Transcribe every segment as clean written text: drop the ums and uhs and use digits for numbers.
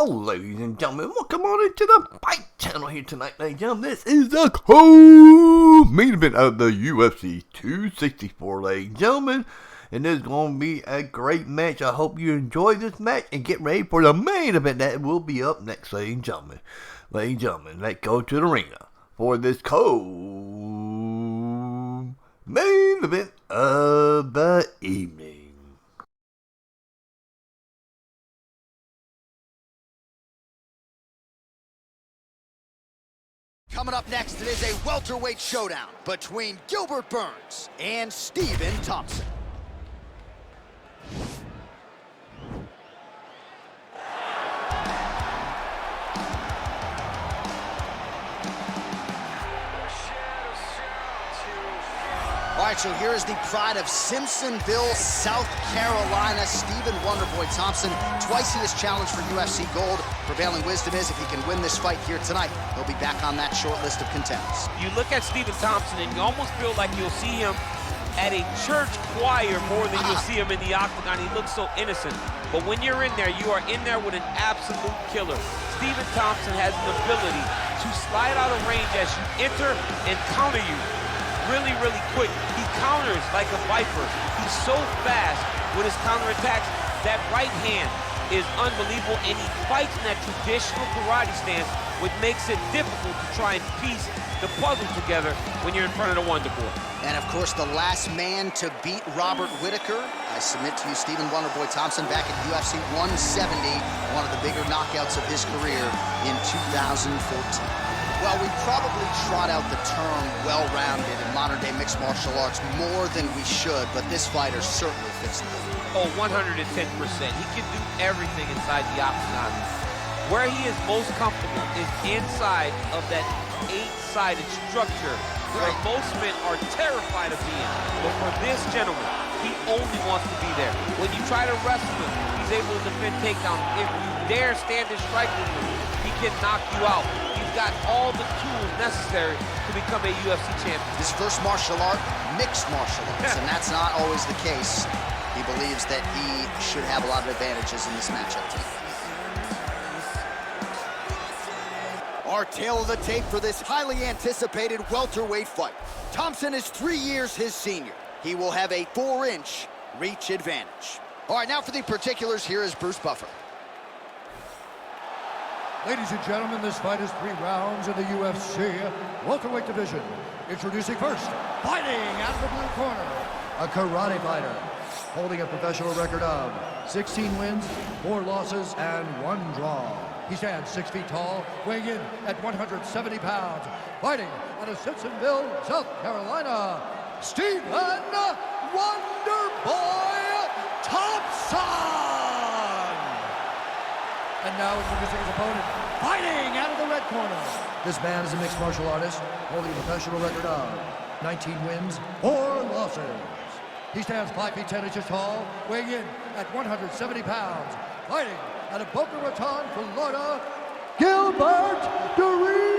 Oh, ladies and gentlemen, welcome on into the Fight Channel here tonight, ladies and gentlemen. This is the co-main event of the UFC 264, ladies and gentlemen. And this is going to be a great match. I hope you enjoy this match and get ready for the main event that will be up next, ladies and gentlemen. Ladies and gentlemen, let's go to the arena for this co-main event of the evening. Coming up next, it is a welterweight showdown between Gilbert Burns and Stephen Thompson. All right, so here is the pride of Simpsonville, South Carolina, Stephen Wonderboy Thompson. Twice he has challenged for UFC gold. Prevailing wisdom is if he can win this fight here tonight, he'll be back on that short list of contenders. You look at Stephen Thompson and you almost feel like you'll see him at a church choir more than you'll see him in the octagon. He looks so innocent. But when you're in there, you are in there with an absolute killer. Stephen Thompson has the ability to slide out of range as you enter and counter you really, really quick. He counters like a viper. He's so fast with his counterattacks. That right hand is unbelievable, and he fights in that traditional karate stance, which makes it difficult to try and piece the puzzle together when you're in front of the Wonderboy. And of course, the last man to beat Robert Whitaker, I submit to you, Stephen Wonderboy Thompson, back at UFC 170, one of the bigger knockouts of his career in 2014. Well, we probably trot out the term well-rounded in modern-day mixed martial arts more than we should, but this fighter certainly fits the bill. Oh, 110%. He can do everything inside the octagon. Where he is most comfortable is inside of that 8-sided structure where most men are terrified of being. But for this gentleman, he only wants to be there. When you try to wrestle him, he's able to defend takedowns. If you dare stand and strike with him, he can knock you out. He's got all the tools necessary to become a UFC champion. His first martial art, mixed martial arts, and that's not always the case. He believes that he should have a lot of advantages in this matchup tonight. Our tale of the tape for this highly anticipated welterweight fight. Thompson is 3 years his senior. He will have a 4-inch reach advantage. All right, now for the particulars, here is Bruce Buffer. Ladies and gentlemen, this fight is 3 rounds in the UFC welterweight division. Introducing first, fighting out of the blue corner, a karate fighter, holding a professional record of 16 wins, 4 losses, and 1 draw. He stands 6 feet tall, weighing in at 170 pounds, fighting out of Simpsonville, South Carolina, Stephen Wonderboy Thompson! And now introducing his opponent, fighting out of the red corner. This man is a mixed martial artist, holding a professional record of 19 wins, 4 losses. He stands 5 feet 10 inches tall, weighing in at 170 pounds, fighting out of Boca Raton, Florida, Gilbert Burns.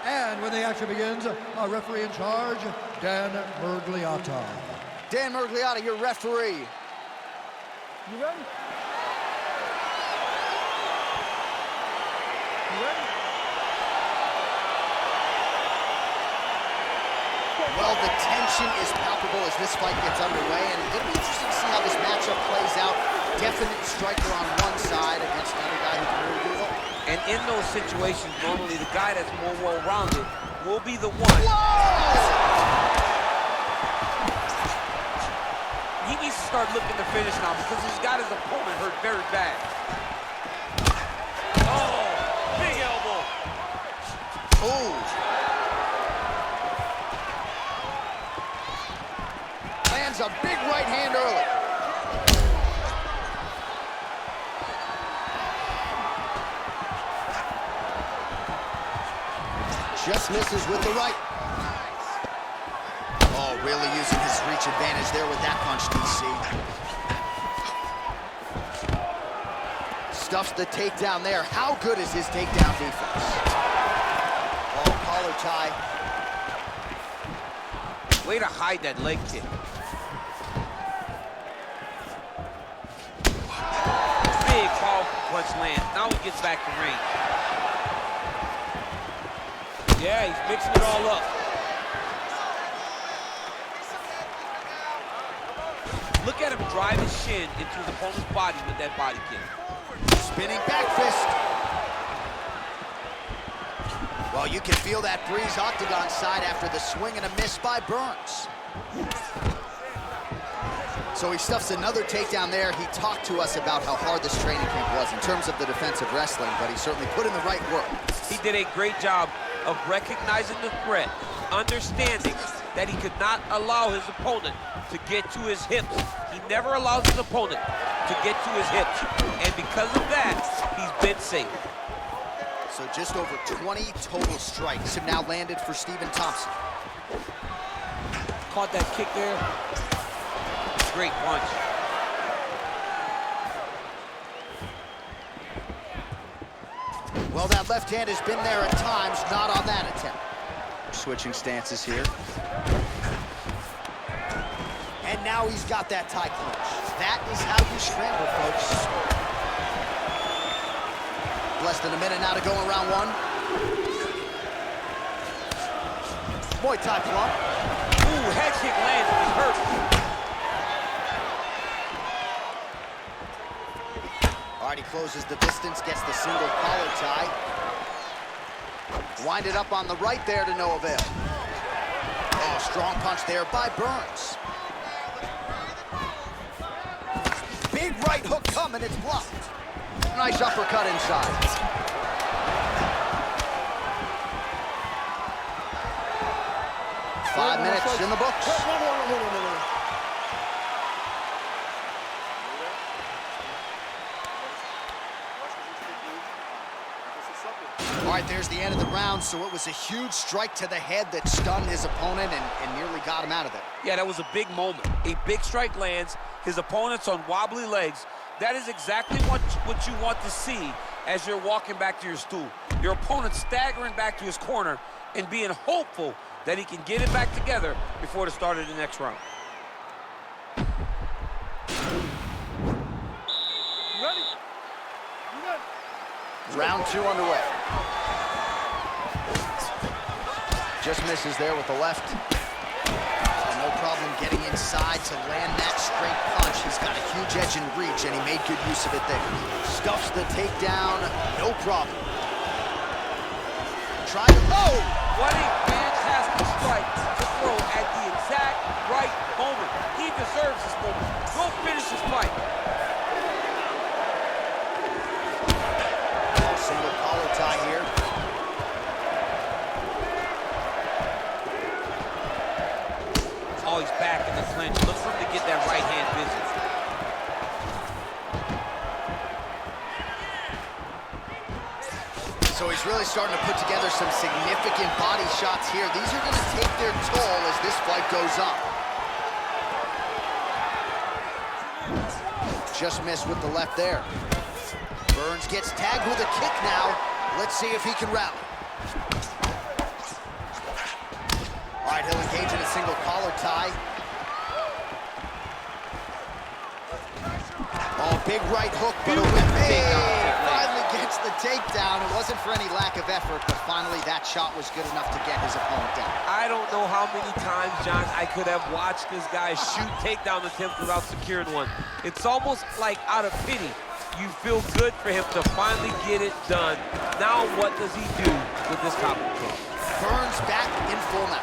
And when the action begins, our referee in charge, Dan Mergliotta. Dan Mergliotta, your referee. You ready? You ready? Well, the tension is palpable as this fight gets underway, and it'll be interesting to see how this matchup plays out. Definite striker on one side against another guy who can really do it all. And in those situations, normally the guy that's more well-rounded will be the one. Whoa! He needs to start looking to finish now because he's got his opponent hurt very bad. Oh, big elbow. Oh. Lands a big right hand early. Just misses with the right. Oh, really using his reach advantage there with that punch, DC. Stuffs the takedown there. How good is his takedown defense? Oh, collar tie. Way to hide that leg kick. Big powerful punch lands. Now he gets back to range. Yeah, he's mixing it all up. Look at him drive his shin into his opponent's body with that body kick. Spinning back fist. Well, you can feel that breeze octagon side after the swing and a miss by Burns. So he stuffs another takedown there. He talked to us about how hard this training camp was in terms of the defensive wrestling, but he certainly put in the right work. He did a great job of recognizing the threat, understanding that he could not allow his opponent to get to his hips. He never allows his opponent to get to his hips. And because of that, he's been safe. So just over 20 total strikes have now landed for Stephen Thompson. Caught that kick there. Great punch. Well, that left hand has been there at times, not on that attempt. Switching stances here. And now he's got that tie clinch. That is how you scramble, folks. Less than a minute now to go in round one. Muay Thai plump. Ooh, head kick lands and he's hurt. All right, he closes the distance, gets the single collar tie. Winded up on the right there to no avail. Oh, strong punch there by Burns. Big right hook coming, it's blocked. Nice uppercut inside. Five minutes in the books. All right, there's the end of the round, so it was a huge strike to the head that stunned his opponent and nearly got him out of there. Yeah, that was a big moment. A big strike lands, his opponent's on wobbly legs. That is exactly what you want to see as you're walking back to your stool. Your opponent staggering back to his corner and being hopeful that he can get it back together before the start of the next round. Round two underway. Just misses there with the left. And no problem getting inside to land that straight punch. He's got a huge edge and reach, and he made good use of it there. Stuffs the takedown, no problem. Try to, oh! What a fantastic strike to throw at the exact right moment. He deserves this moment. Go finish this fight. Single collar tie here. Oh, he's back in the clinch. Look for him to get that right hand busy. So he's really starting to put together some significant body shots here. These are going to take their toll as this fight goes on. Just missed with the left there. Burns gets tagged with a kick now. Let's see if he can rally. All right, he'll engage in a single collar tie. Oh, big right hook, but a whip. Hey, finally gets the takedown. It wasn't for any lack of effort, but finally that shot was good enough to get his opponent down. I don't know how many times, John, I could have watched this guy shoot takedown attempts without securing one. It's almost like out of pity. You feel good for him to finally get it done. Now what does he do with this top control? Burns back in full now.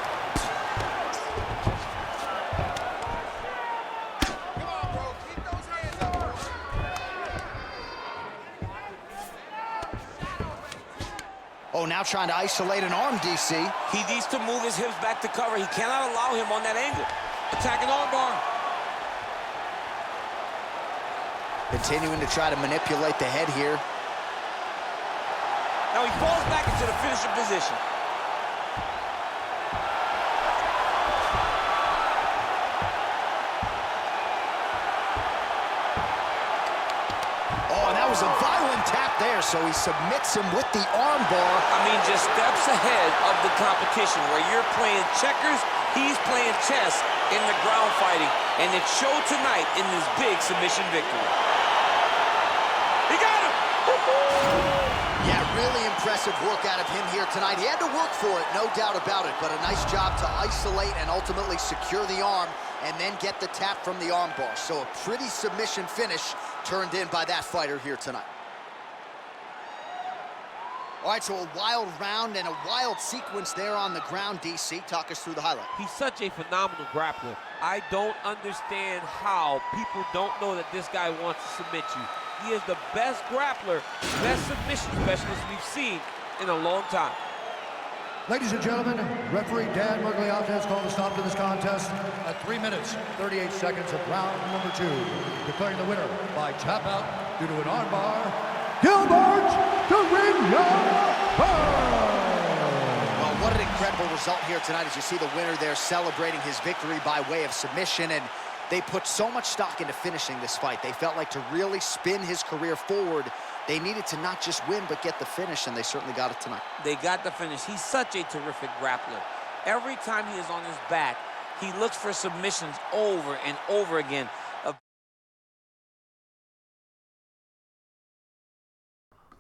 Oh, now trying to isolate an arm, DC. He needs to move his hips back to cover. He cannot allow him on that angle. Attacking armbar. Continuing to try to manipulate the head here. Now he falls back into the finisher position. Oh, and that was a violent tap there, so he submits him with the armbar. I mean, just steps ahead of the competition. Where you're playing checkers, he's playing chess in the ground fighting. And it showed tonight in this big submission victory. He got him! Yeah, really impressive work out of him here tonight. He had to work for it, no doubt about it, but a nice job to isolate and ultimately secure the arm and then get the tap from the armbar. So a pretty submission finish turned in by that fighter here tonight. All right, so a wild round and a wild sequence there on the ground, DC. Talk us through the highlight. He's such a phenomenal grappler. I don't understand how people don't know that this guy wants to submit you. He is the best grappler, best submission specialist we've seen in a long time. Ladies and gentlemen, referee Dan Mergliata has called a stop to this contest at 3 minutes, 38 seconds of round number 2, declaring the winner by tap out due to an armbar, Gilbert the Well, what an incredible result here tonight as you see the winner there celebrating his victory by way of submission, and they put so much stock into finishing this fight. They felt like to really spin his career forward, they needed to not just win, but get the finish, and they certainly got it tonight. They got the finish. He's such a terrific grappler. Every time he is on his back, he looks for submissions over and over again.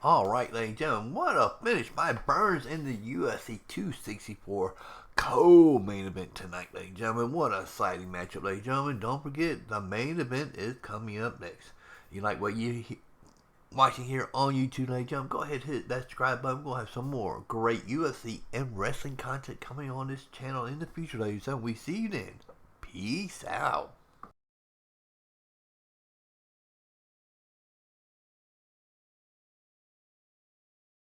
Alright, ladies and gentlemen, what a finish by Burns in the UFC 264 co-main event tonight, ladies and gentlemen. What a exciting matchup, ladies and gentlemen. Don't forget, the main event is coming up next. You like what you're watching here on YouTube, ladies and gentlemen, go ahead and hit that subscribe button. We'll have some more great UFC and wrestling content coming on this channel in the future, ladies and gentlemen. We see you then. Peace out.